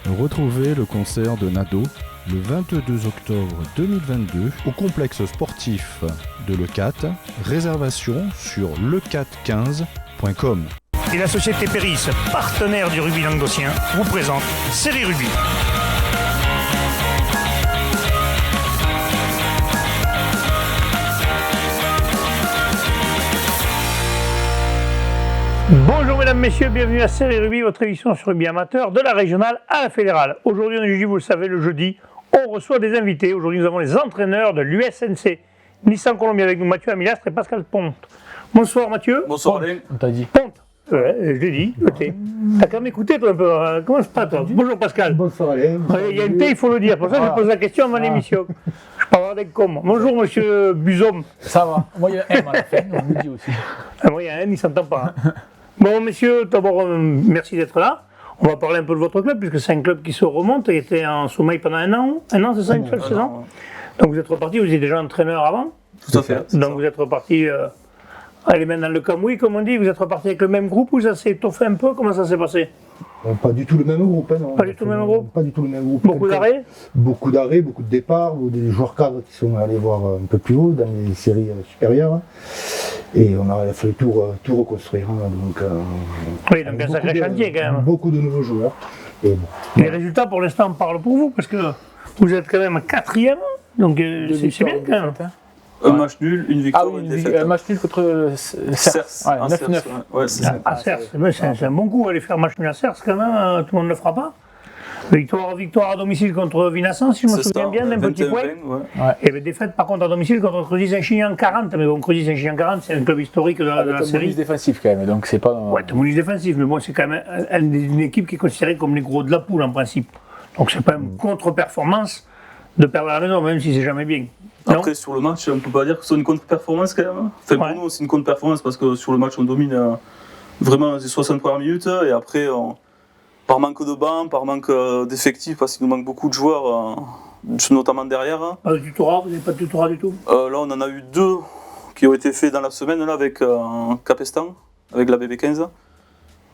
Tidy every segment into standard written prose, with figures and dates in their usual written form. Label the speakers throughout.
Speaker 1: Retrouvez le concert de Nado le 22 octobre 2022 au complexe sportif de Leucate. Réservation sur leucate15.com.
Speaker 2: Et la société Péris, partenaire du rugby languedocien, vous présente Série Rugby. Bonjour mesdames, messieurs, bienvenue à Série Rugby, votre émission sur rugby amateur de la régionale à la fédérale. Aujourd'hui, on est jeudi, vous le savez, le jeudi, on reçoit des invités. Aujourd'hui, nous avons les entraîneurs de l'USNC Nissan Colombie avec nous, Mathieu Amilastre et Pascal Ponte. Bonsoir Mathieu.
Speaker 3: Bonsoir Alain.
Speaker 4: On t'a dit.
Speaker 2: Ponte. Ouais, je l'ai dit, ok. T'as quand même écouté toi un peu. Comment se passe toi? Bonjour Pascal.
Speaker 5: Bonsoir Alain.
Speaker 2: Il y a un thé, il faut le dire. Pour ça, je pose la question avant l'émission. Je peux avoir des cons. Bonjour monsieur Buzom.
Speaker 4: Ça va. Moi, il y a un M à la fin, on me dit aussi.
Speaker 2: Moi, il y a un, il ne s'entend pas. Hein. Bon, messieurs, d'abord, merci d'être là. On va parler un peu de votre club, puisque c'est un club qui se remonte. Il était en sommeil pendant un an. Un an, c'est ça, une seule saison? Ouais. Donc vous êtes reparti, vous étiez déjà entraîneur avant?
Speaker 3: Tout à fait.
Speaker 2: Donc vous êtes reparti, allez, maintenant le cambouis, comme on dit. Vous êtes reparti avec le même groupe ou ça s'est étoffé un peu? Comment ça s'est passé?
Speaker 5: Pas du tout le même groupe, hein, non.
Speaker 2: Pas du tout le même groupe?
Speaker 5: Pas du tout le même groupe.
Speaker 2: Beaucoup d'arrêts?
Speaker 5: Beaucoup d'arrêts, beaucoup de départs, ou des joueurs cadres qui sont allés voir un peu plus haut dans les séries supérieures. Et on a fallu tout reconstruire. Hein, donc,
Speaker 2: oui, donc un sacré chantier quand même.
Speaker 5: Beaucoup de nouveaux joueurs. Et bon.
Speaker 2: Les résultats pour l'instant parlent pour vous, parce que vous êtes quand même quatrième, donc c'est bien quand même.
Speaker 3: Un match nul, une victoire, une défaite.
Speaker 4: Un match nul contre Cers. 9-9.
Speaker 3: Ouais, c'est ça.
Speaker 2: À Cers, c'est un bon coup, aller faire match nul à Cers quand même, tout le monde ne le fera pas. Victoire à domicile contre Vinassan, si je me souviens bien, d'un petit point. Ouais. Et défaite par contre à domicile contre Creusy-Saint-Chinian 40. Mais bon, Creusy-Saint-Chinian 40, c'est un club historique de la série.
Speaker 4: Défensif quand même, donc c'est pas.
Speaker 2: Ouais, Toulouse défensif, mais bon, c'est quand même une équipe qui est considérée comme les gros de la poule en principe. Donc c'est pas une contre-performance de perdre à la maison, même si c'est jamais bien.
Speaker 3: Après, sur le match, on ne peut pas dire que c'est une contre-performance quand même. Enfin, pour nous, c'est une contre-performance parce que sur le match, on domine vraiment les 60 premières minutes et après. Par manque de banc, par manque d'effectifs, parce qu'il nous manque beaucoup de joueurs, notamment derrière.
Speaker 2: Pas de tutorat, vous n'avez pas de tutorat du tout?
Speaker 3: Là, on en a eu 2 qui ont été faits dans la semaine là, avec Capestan, avec la BB15.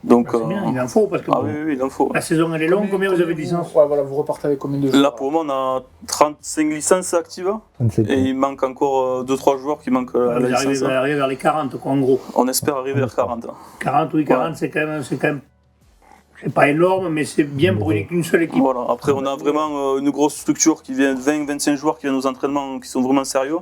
Speaker 3: Donc,
Speaker 2: c'est bien, il en faut, parce que
Speaker 3: oui, il en faut.
Speaker 2: La saison elle est longue, combien vous avez de licences?
Speaker 4: Ouais, voilà, vous repartez avec combien de joueurs?
Speaker 3: Là, pour le moment, on a 35 licences actives,
Speaker 5: 37.
Speaker 3: Et il manque encore 2-3 joueurs qui manquent la licence.
Speaker 2: Vous allez arriver vers les 40, quoi, en gros.
Speaker 3: On espère arriver vers 40.
Speaker 2: 40, oui, 40, c'est quand même... C'est pas énorme, mais c'est bien pour une seule équipe.
Speaker 3: Voilà. Après, on a vraiment une grosse structure qui vient 20-25 joueurs qui viennent aux entraînements qui sont vraiment sérieux.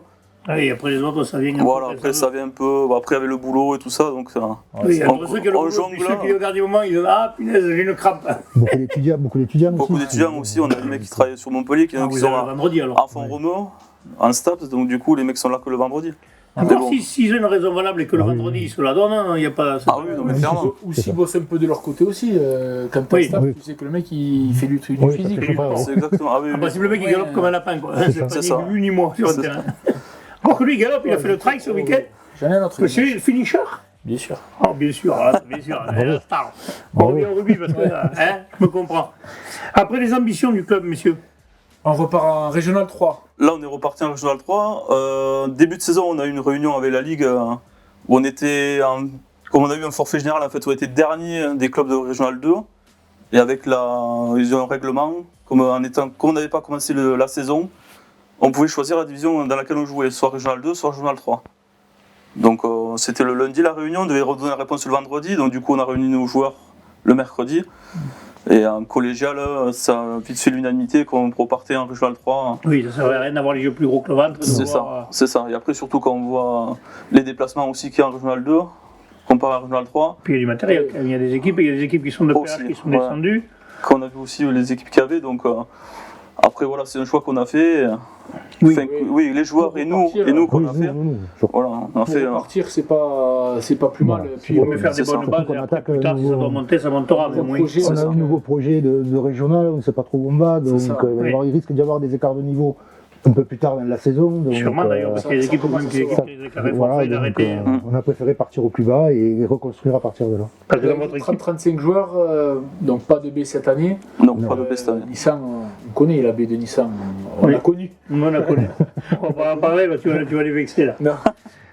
Speaker 2: Oui, après les autres, ça vient un peu.
Speaker 3: Voilà, après ça vient un peu. Après, avec le boulot et tout ça, donc.
Speaker 2: Oui, il y a d'autres trucs, ceux qui, au dernier moment, ils disent ah, punaise, j'ai une crampe.
Speaker 5: Beaucoup d'étudiants aussi.
Speaker 3: Beaucoup d'étudiants aussi. On a des mecs qui travaillent sur Montpellier qui sont
Speaker 2: vendredi, alors.
Speaker 3: en fond Romeo, en STAPS, donc du coup, les mecs sont là que le vendredi.
Speaker 2: Encore s'ils ont une raison valable et que le vendredi ils se la donnent, il n'y a pas.
Speaker 3: Ah oui, non, mais clairement.
Speaker 4: Ou s'ils bossent un peu de leur côté aussi, quand t'as staff, tu sais que le mec il fait du physique.
Speaker 3: C'est exactement. Ah oui,
Speaker 2: en principe, le mec il galope comme un lapin, quoi.
Speaker 3: C'est ça.
Speaker 2: Ni lui ni moi sur le terrain. Encore que lui il galope, il a fait le trail ce week-end.
Speaker 4: J'en ai un autre.
Speaker 2: Monsieur, le finisher?
Speaker 4: Bien sûr.
Speaker 2: Oh, bien sûr, bien sûr. La star. On revient au rugby parce que, je me comprends. Après les ambitions du club, messieurs.
Speaker 4: On repart en Régional 3.
Speaker 3: Là, on est reparti en Régional 3. Début de saison, on a eu une réunion avec la Ligue où on était, comme on a eu un forfait général, en fait, on était dernier des clubs de Régional 2. Et avec ils ont un règlement, comme on n'avait pas commencé la saison, on pouvait choisir la division dans laquelle on jouait, soit Régional 2, soit Régional 3. Donc c'était le lundi la réunion, on devait redonner la réponse le vendredi, donc du coup on a réuni nos joueurs le mercredi. Et en collégial, ça a vite fait l'unanimité qu'on repartait en Régional 3.
Speaker 2: Oui, ça ne servait à rien d'avoir les yeux plus gros que le ventre.
Speaker 3: C'est ça. Et après, surtout quand on voit les déplacements aussi qu'il y a en Régional 2, comparé à Régional 3.
Speaker 2: Puis il y a du matériel, il y a des équipes qui sont de PH qui sont descendues.
Speaker 3: Quand on a vu aussi les équipes qu'il y avait, donc après voilà, c'est un choix qu'on a fait. Oui, les joueurs et nous qu'on a fait. Voilà, on a fait.
Speaker 4: Partir, c'est pas plus mal.
Speaker 2: Puis on peut faire des bonnes bases. Plus tard, si ça doit monter, ça montera.
Speaker 5: On a un nouveau projet de régional, on ne sait pas trop où on va, donc il risque d'y avoir des écarts de niveau un peu plus tard dans la saison. Donc,
Speaker 2: sûrement d'ailleurs, parce qu'il y a des équipes d'arrêter.
Speaker 5: On a préféré partir au plus bas et reconstruire à partir de là.
Speaker 4: Parce que dans votre équipe, 35 joueurs, donc pas de B cette année.
Speaker 3: Non, pas de B cette année.
Speaker 4: Nissan, on connaît la B de Nissan, on l'a connu.
Speaker 2: On l'a connu. On va pas en parler, tu vas les vexer là.
Speaker 4: Non.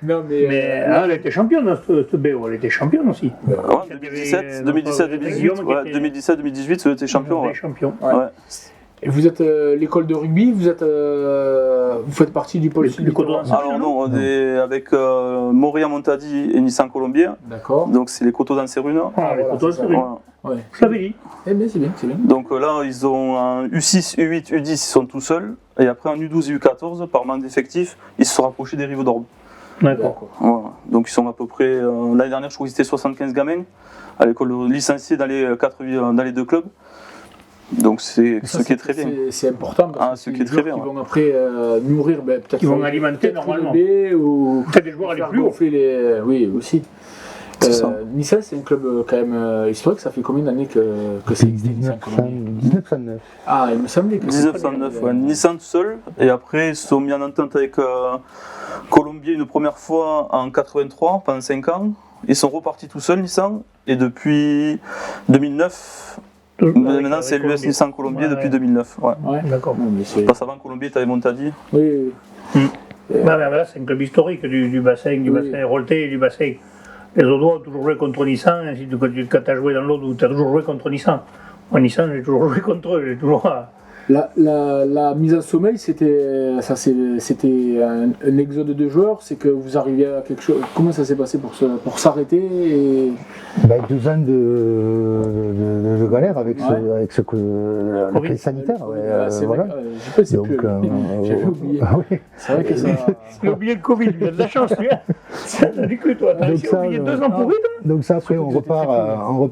Speaker 4: Non, mais
Speaker 2: elle était championne dans cette BO, elle était championne aussi.
Speaker 3: Ouais, 2017-2018, c'était champion.
Speaker 2: Elle
Speaker 3: Ouais.
Speaker 2: était champion.
Speaker 3: Ouais.
Speaker 4: Et vous êtes l'école de rugby, vous faites partie du pôle sud du
Speaker 2: Coteau
Speaker 4: Cotentin.
Speaker 3: Alors non, on est avec Moria Montadi et Nissan Colombier.
Speaker 4: D'accord.
Speaker 3: Donc c'est les coteaux d'Anserune.
Speaker 2: Ah, les
Speaker 4: voilà,
Speaker 2: coteaux,
Speaker 4: c'est
Speaker 2: c'est
Speaker 4: ça.
Speaker 2: bien.
Speaker 3: Voilà.
Speaker 4: Ouais.
Speaker 2: Je l'avais dit.
Speaker 4: Eh bien, c'est bien, c'est bien.
Speaker 3: Donc là, ils ont un U6, U8, U10, ils sont tout seuls. Et après un U12 et U14, par manque d'effectifs, ils se sont rapprochés des Rives d'Orbe.
Speaker 2: D'accord.
Speaker 3: Voilà. Donc ils sont à peu près, l'année dernière je crois qu'ils étaient 75 gamins à l'école licenciés dans les 2 clubs. Donc c'est ce qui est très bien.
Speaker 4: C'est important parce que
Speaker 3: Ce
Speaker 4: c'est
Speaker 3: qui est
Speaker 4: des
Speaker 3: très
Speaker 4: joueurs
Speaker 3: bien,
Speaker 4: qui vont après nourrir, peut-être
Speaker 2: Qui vont alimenter
Speaker 4: peut-être
Speaker 2: normalement.
Speaker 4: le B ou
Speaker 2: Peut-être des joueurs aller
Speaker 4: faire
Speaker 2: plus haut.
Speaker 4: gonfler les... Oui, aussi.
Speaker 3: C'est ça.
Speaker 4: Nissan, c'est un club quand même historique. Ça fait combien d'années que ça existe, Nissan Colombier
Speaker 5: 1909.
Speaker 4: Ah, il me semblait que c'était
Speaker 3: 1909, ouais. Nissan tout seul. Et après ils se sont mis en entente avec Colombier une première fois en 83, pendant 5 ans. Ils sont repartis tout seuls, Nissan. Et depuis 2009, maintenant c'est l'US Nissan Colombier
Speaker 2: Ouais,
Speaker 3: depuis
Speaker 2: ouais.
Speaker 3: 2009. Ouais.
Speaker 4: Ouais,
Speaker 2: D'accord.
Speaker 4: non, mais c'est...
Speaker 3: Parce qu'avant Colombier, tu avais Montadi.
Speaker 4: Oui, oui.
Speaker 2: Ouais, mais là, c'est un club historique du bassin, bassin Rolté et du bassin. Les Audois ont toujours joué contre Nissan, ainsi de suite. Quand tu as joué dans l'Aude, tu as toujours joué contre Nissan. Moi, Nissan, j'ai toujours joué contre eux. J'ai toujours...
Speaker 4: La mise en sommeil, c'était un exode de joueurs, c'est que vous arriviez à quelque chose. Comment ça s'est passé pour s'arrêter et...
Speaker 5: 2 ans de galère avec la crise sanitaire.
Speaker 4: C'est
Speaker 5: voilà.
Speaker 4: vrai, je sais
Speaker 5: Donc,
Speaker 4: plus. J'avais oublié.
Speaker 5: ah oui.
Speaker 4: C'est vrai que ça.
Speaker 2: Il a oublié le Covid, il a de la chance, lui. T'as dit que toi, t'as
Speaker 5: Donc ça,
Speaker 2: oublié 2 ans pourris, toi.
Speaker 5: Donc ça après on repart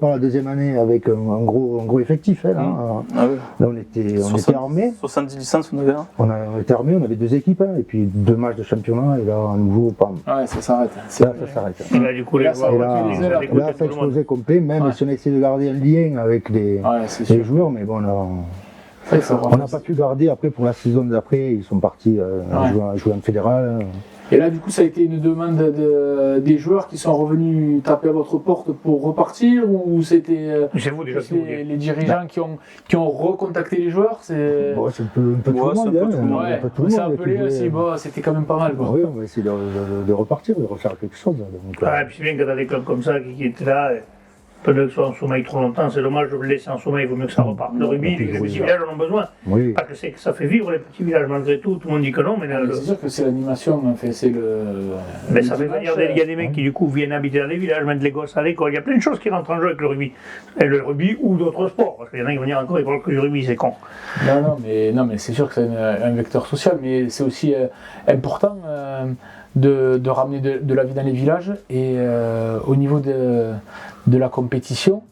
Speaker 5: la deuxième année avec un gros effectif. Là,
Speaker 3: Ah oui.
Speaker 5: Là on était armés.
Speaker 3: 70 licences, on avait un.
Speaker 5: On était armés, on avait 2 équipes et puis 2 matchs de championnat et là à nouveau pam.
Speaker 4: Ouais, ça s'arrête.
Speaker 5: Là ça s'arrête.
Speaker 2: Et là, du coup, les
Speaker 4: Là,
Speaker 2: joueurs,
Speaker 5: Et là,
Speaker 2: ils ont écouté
Speaker 5: là,
Speaker 2: tout
Speaker 5: ça
Speaker 2: le monde.
Speaker 5: explosait complet, même
Speaker 4: Ouais.
Speaker 5: si on a essayé de garder un lien avec les
Speaker 4: c'est sûr.
Speaker 5: joueurs, mais bon, là,
Speaker 4: Ouais, ça
Speaker 5: on n'a pas pu garder après pour la saison d'après, ils sont partis jouer en fédéral.
Speaker 4: Et là, du coup, ça a été une demande des joueurs qui sont revenus taper à votre porte pour repartir ou c'était
Speaker 2: C'est vous déjà qui vous dites.
Speaker 4: les dirigeants qui ont recontacté les joueurs c'est...
Speaker 5: Bon, c'est un peu tout le
Speaker 3: Ouais,
Speaker 5: monde.
Speaker 3: c'est un peu tout le monde.
Speaker 5: un
Speaker 4: Ouais,
Speaker 5: peu tout le
Speaker 4: c'est
Speaker 5: monde
Speaker 4: appelé
Speaker 5: qui
Speaker 4: aussi,
Speaker 5: voulait-
Speaker 4: bon, c'était quand même pas mal. Quoi.
Speaker 5: Oui, on va essayer de repartir, de refaire quelque chose. Donc,
Speaker 2: Ah, et puis c'est bien quand t'as des clubs comme ça qui étaient là, peu de que ce soit en sommeil trop longtemps, c'est dommage de le laisser en sommeil, il vaut mieux que ça reparte. Le rugby,
Speaker 5: Et puis,
Speaker 2: les
Speaker 5: oui.
Speaker 2: petits villages en ont besoin,
Speaker 5: oui.
Speaker 2: parce que c'est que ça fait vivre les petits villages malgré tout, tout le monde dit que non, mais,
Speaker 4: C'est sûr que c'est l'animation, en fait, c'est le...
Speaker 2: mais ça fait
Speaker 4: dimanche,
Speaker 2: venir il y a des mecs qui du coup viennent habiter dans les villages, mettre les gosses à l'école, il y a plein de choses qui rentrent en jeu avec le rugby. Et le rugby ou d'autres sports, parce qu'il y en a qui vont dire encore, ils parlent que du rugby, c'est con.
Speaker 4: Non, mais c'est sûr que c'est un vecteur social, mais c'est aussi important de ramener de la vie dans les villages. Et au niveau de la compétition,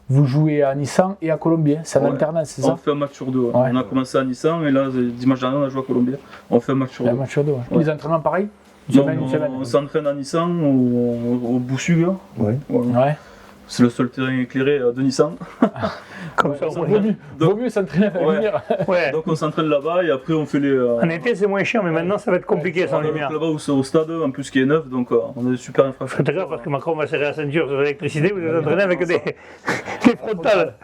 Speaker 4: vous jouez à Nissan et à Colombier, c'est en
Speaker 3: Ouais.
Speaker 4: alternance, c'est
Speaker 3: On
Speaker 4: ça?
Speaker 3: fait un match sur 2.
Speaker 4: Ouais.
Speaker 3: On a commencé à Nissan et là, dimanche dernier, on a joué à Colombier. On fait un match sur
Speaker 4: Un
Speaker 3: 2.
Speaker 4: match sur deux. Ouais.
Speaker 3: Ouais.
Speaker 4: Les entraînements pareils?
Speaker 3: Non,
Speaker 4: Une semaine.
Speaker 3: on s'entraîne à Nissan, au Boussug.
Speaker 5: Ouais.
Speaker 3: Voilà.
Speaker 4: Ouais.
Speaker 3: C'est le seul terrain éclairé de Nissan.
Speaker 2: Comme ça,
Speaker 4: Ça
Speaker 2: on
Speaker 4: vaut mieux s'entraîner à
Speaker 3: Ouais.
Speaker 4: l'avenir.
Speaker 2: Ouais.
Speaker 3: Donc on s'entraîne là-bas et après on fait les.
Speaker 2: En été, c'est moins chiant, mais maintenant, ça va être compliqué sans
Speaker 3: on a
Speaker 2: lumière.
Speaker 3: là-bas où c'est au stade, en plus qui est neuf, donc on a des super infrastructures.
Speaker 2: Faites gaffe parce que Macron va serrer la ceinture sur l'électricité, vous êtes entraîné avec des frontales.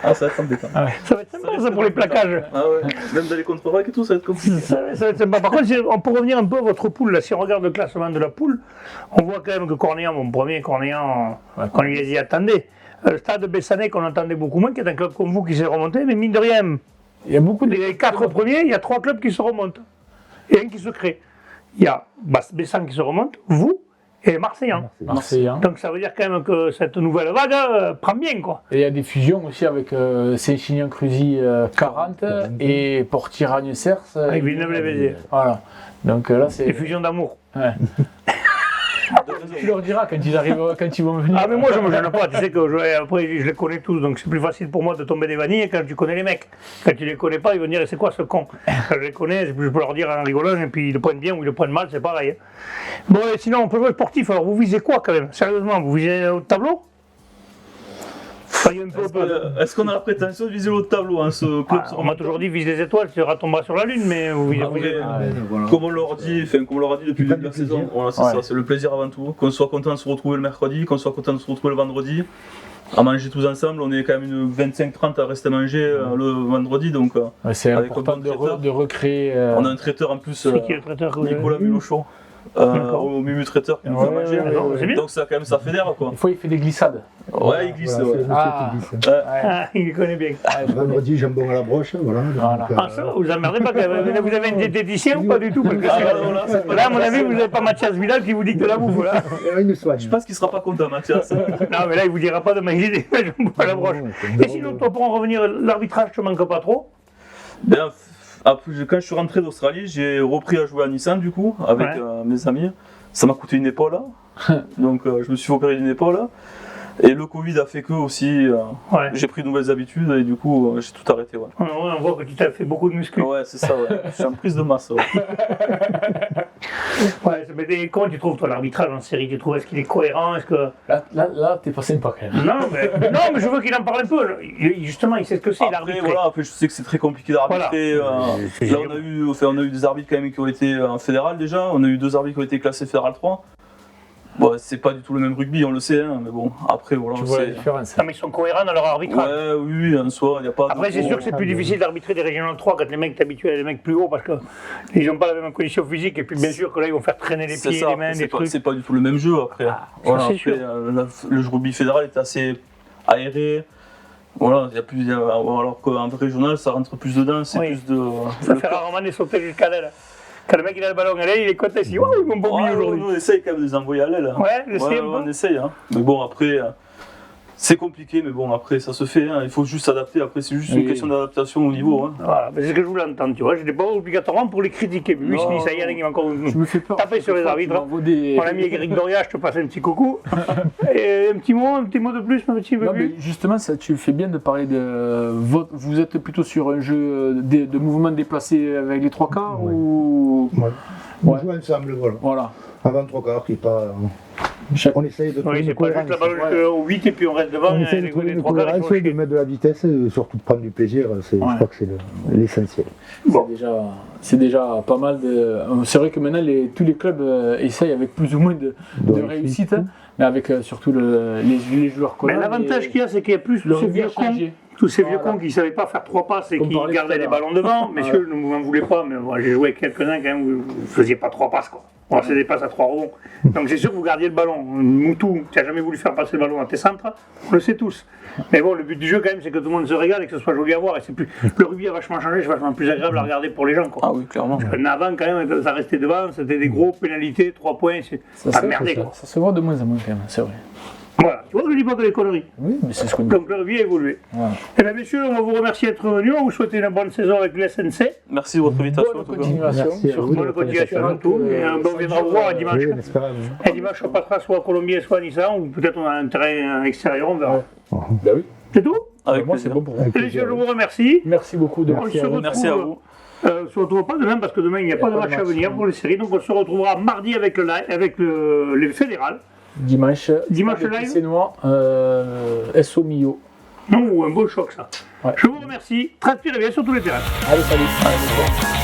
Speaker 3: Ah, ça va être embêtant.
Speaker 2: Ça va être sympa ça pour les plaquages.
Speaker 3: Ah ouais, même dans les contre-raques et tout, ça va être compliqué.
Speaker 2: Ça va être sympa. Par contre, on peut revenir un peu à votre poule. Là. Si on regarde le classement de la poule, on voit quand même que Cornéan, mon premier Cornéan, on lui y attendait. Le stade Bessanay qu'on entendait beaucoup moins, qui est un club comme vous qui s'est remonté, mais mine de rien,
Speaker 4: Il y a beaucoup de...
Speaker 2: les 4 premiers, il y a 3 clubs qui se remontent. Et un qui se crée. Il y a Bessan qui se remonte, vous et les Marseillans.
Speaker 4: Marseillais.
Speaker 2: Donc ça veut dire quand même que cette nouvelle vague prend bien, quoi.
Speaker 4: Et il y a des fusions aussi avec Saint-Chinian-Cruzy 40 et Portier-Ragne-Cers.
Speaker 2: Avec Villeneuve-les-Béziers.
Speaker 4: Voilà. Donc là, c'est...
Speaker 2: Des fusions d'amour.
Speaker 4: Ouais. Tu leur diras quand ils arrivent, quand ils vont venir.
Speaker 2: Ah mais moi je me gêne pas, tu sais que après je les connais tous, donc c'est plus facile pour moi de tomber des vanilles quand tu connais les mecs. Quand tu les connais pas, ils vont dire c'est quoi ce con. Quand je les connais, je peux leur dire en rigolant et puis ils le prennent bien ou ils le prennent mal, c'est pareil. Bon et sinon on peut jouer sportif, alors vous visez quoi quand même? Sérieusement, vous visez au tableau? Soyez un peu...
Speaker 3: Est-ce qu'on a la prétention de viser le haut de tableau, hein, ce club
Speaker 2: on m'a toujours dit vise les étoiles, tu tomberas sur la lune, mais vous visez...
Speaker 3: Comme on leur dit, comme on leur a dit depuis le début de la saison, voilà, c'est ça, c'est le plaisir avant tout. Qu'on soit content de se retrouver le mercredi, qu'on soit content de se retrouver le vendredi, à manger tous ensemble. On est quand même une 25-30 à rester manger le vendredi, donc
Speaker 4: Ouais, c'est
Speaker 3: avec
Speaker 4: important
Speaker 3: un bon traiteur.
Speaker 4: de recréer.
Speaker 3: on a un traiteur en plus,
Speaker 2: C'est qui le traiteur que vous avez
Speaker 3: Nicolas Mulochon. au Mumu traiteur qui nous fait manger.
Speaker 2: c'est bien.
Speaker 3: Donc ça quand même ça fédère quoi.
Speaker 4: Des fois, il fait des glissades.
Speaker 3: Ouais, il glisse.
Speaker 5: Voilà,
Speaker 3: Ouais.
Speaker 5: c'est le monsieur qui glisse.
Speaker 2: Ah, il les connaît bien.
Speaker 5: Vendredi, jambon à la broche, voilà.
Speaker 4: Voilà.
Speaker 2: Ah, ça, vous emmerdez pas quand même. Vous avez un diététicien ou pas du tout? Parce que là, à mon avis, vous n'avez pas Mathias Vidal qui vous dit que de la bouffe. Là.
Speaker 5: Il nous soigne.
Speaker 3: Je pense qu'il sera pas content, Mathias.
Speaker 2: Non, mais là, il vous dira pas de manger des jambons à la broche. Et sinon, toi, pour en revenir, l'arbitrage te manque pas trop?
Speaker 3: Ben, quand je suis rentré d'Australie, j'ai repris à jouer à Nissan du coup, avec mes amis. Ça m'a coûté une épaule, là. Donc je me suis opéré d'une épaule. Et le Covid a fait que aussi, j'ai pris de nouvelles habitudes et du coup j'ai tout arrêté. Ouais,
Speaker 2: On voit que tu t'as fait beaucoup de muscles.
Speaker 3: ouais c'est ça, ouais. Je suis en prise de masse. Ouais.
Speaker 2: Mais comment tu trouves toi l'arbitrage en série? Tu trouves est-ce qu'il est cohérent? Est-ce que...
Speaker 4: Là, t'es pas sympa quand même.
Speaker 2: Non, mais je veux qu'il en parle un peu. Justement, il sait ce que c'est l'arbitre.
Speaker 3: Après, je sais que c'est très compliqué d'arbitrer. Là, on a eu des arbitres quand même qui ont été en fédéral déjà. On a eu 2 arbitres qui ont été classés fédéral 3. Bon, c'est pas du tout le même rugby, on le sait, hein, mais bon, après, voilà.
Speaker 4: Tu vois la différence.
Speaker 2: Non, mais ils sont cohérents dans leur arbitrage.
Speaker 3: Ouais, oui, en soi, il n'y a pas.
Speaker 2: Après, c'est sûr que c'est plus difficile d'arbitrer des régionales 3 quand les mecs t'habituent à des mecs plus hauts parce qu'ils n'ont pas la même condition physique. Et puis, bien sûr, que là, ils vont faire traîner les pieds, les mains, des trucs.
Speaker 3: C'est pas du tout le même jeu après.
Speaker 2: Voilà, c'est sûr.
Speaker 3: Le rugby fédéral est assez aéré. Voilà, il y a plus. Alors qu'en régional, ça rentre plus dedans, c'est plus de.
Speaker 2: Ça fait rarement des sauter jusqu'à l'aile. Quand le mec il a le ballon à l'aile, il est content, il dit waouh, ils m'ont bombé aujourd'hui.
Speaker 3: On essaye quand même de les envoyer à l'aile.
Speaker 2: Ouais,
Speaker 3: on essaye. Hein. Mais bon, après, c'est compliqué, mais bon, après, ça se fait. Hein. Il faut juste s'adapter. Après, c'est juste une question d'adaptation au niveau. Hein.
Speaker 2: Voilà, c'est ce que je voulais entendre, tu vois. Je n'étais pas obligatoirement pour les critiquer. Mais lui, ça y est, il va encore taper sur les arbitres. Mon ami Eric Doria, je te passe un petit coucou. Et un petit mot de plus, mon petit bébé.
Speaker 4: Justement, ça, tu fais bien de parler de. Vous êtes plutôt sur un jeu de mouvement déplacé avec les 3 quarts ou.
Speaker 5: On joue ensemble, voilà. Avant 3 quarts, qui pas. On essaye de trouver
Speaker 2: c'est pas juste la balle jusqu'au 8 et puis on reste devant.
Speaker 5: On essaye de trouver une cohérence, de mettre de la vitesse et surtout de prendre du plaisir. Je crois que c'est l'essentiel.
Speaker 4: Bon. C'est déjà pas mal de. C'est vrai que maintenant tous les clubs essayent avec plus ou moins de réussite, mais avec surtout les joueurs collants.
Speaker 2: Mais l'avantage qu'il y a, c'est qu'il y a plus tous ces vieux cons. Tous ces vieux cons qui ne savaient pas faire 3 passes et qui gardaient les ballons devant. Messieurs, ne m'en voulez pas, mais moi j'ai joué avec quelques-uns quand même où vous ne faisiez pas 3 passes, quoi. Bon, c'est des passes à 3 rebonds. Donc c'est sûr que vous gardiez le ballon. Moutou, tu n'as jamais voulu faire passer le ballon à tes centres, on le sait tous. Mais bon, le but du jeu quand même, c'est que tout le monde se régale et que ce soit joli à voir. Et le rugby a vachement changé, c'est vachement plus agréable à regarder pour les gens, quoi.
Speaker 3: Ah oui, clairement.
Speaker 2: Parce que avant, quand même, ça restait devant, c'était des gros pénalités, 3 points, c'est pas merdé, quoi.
Speaker 4: Ça se voit de moins en moins quand même, c'est vrai.
Speaker 2: Voilà, tu vois, je ne dis pas que les conneries.
Speaker 4: Oui, mais c'est ce qu'on dit.
Speaker 2: Donc le rugby a évolué. Voilà. Eh bien, messieurs, on va vous remercier d'être venus. On vous souhaite une bonne saison avec le SNC.
Speaker 3: Merci de votre invitation.
Speaker 4: Bonne continuation.
Speaker 2: Bonne continuation à tout. Et on viendra vous voir un dimanche.
Speaker 5: Oui,
Speaker 2: un dimanche, on passera soit à Colombier, soit à Nissan, ou peut-être on a un terrain extérieur, on verra.
Speaker 4: Ben oui.
Speaker 2: C'est tout?
Speaker 3: Avec
Speaker 4: moi,
Speaker 3: plaisir.
Speaker 4: c'est bon pour vous.
Speaker 2: Messieurs, je vous remercie.
Speaker 4: Merci beaucoup de
Speaker 3: Merci à vous.
Speaker 2: On ne se retrouve pas demain parce que demain il n'y a pas de match à venir pour les séries. Donc on se retrouvera mardi avec le fédéral.
Speaker 4: Dimanche
Speaker 2: live.
Speaker 4: C'est noir. SO Mio.
Speaker 2: Non, un beau choc ça.
Speaker 4: Ouais.
Speaker 2: Je vous remercie. Transpirez bien sur tous les terrains.
Speaker 4: Allez, salut.